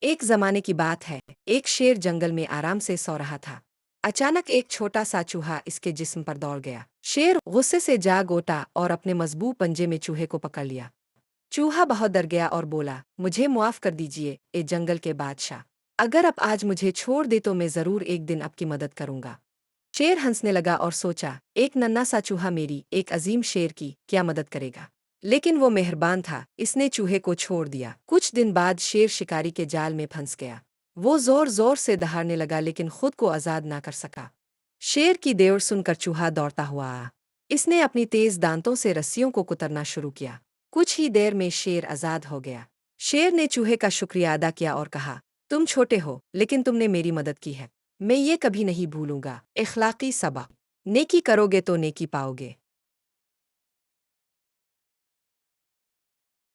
ایک زمانے کی بات ہے، ایک شیر جنگل میں آرام سے سو رہا تھا۔ اچانک ایک چھوٹا سا چوہا اس کے جسم پر دوڑ گیا۔ شیر غصے سے جاگ اٹھا اور اپنے مضبوط پنجے میں چوہے کو پکڑ لیا۔ چوہا بہت ڈر گیا اور بولا، مجھے معاف کر دیجیے اے جنگل کے بادشاہ۔ اگر آپ آج مجھے چھوڑ دے تو میں ضرور ایک دن آپ کی مدد کروں گا۔ شیر ہنسنے لگا اور سوچا، ایک ننھا سا چوہا میری ایک عظیم شیر کی کیا مدد کرے گا؟ لیکن وہ مہربان تھا، اس نے چوہے کو چھوڑ دیا۔ کچھ دن بعد شیر شکاری کے جال میں پھنس گیا۔ وہ زور زور سے دہاڑنے لگا لیکن خود کو آزاد نہ کر سکا۔ شیر کی دیوڑ سن کر چوہا دوڑتا ہوا آیا۔ اس نے اپنی تیز دانتوں سے رسیوں کو کترنا شروع کیا۔ کچھ ہی دیر میں شیر آزاد ہو گیا۔ شیر نے چوہے کا شکریہ ادا کیا اور کہا، تم چھوٹے ہو لیکن تم نے میری مدد کی ہے، میں یہ کبھی نہیں بھولوں گا۔ اخلاقی سبق: نیکی کرو گے تو نیکی پاؤ گے۔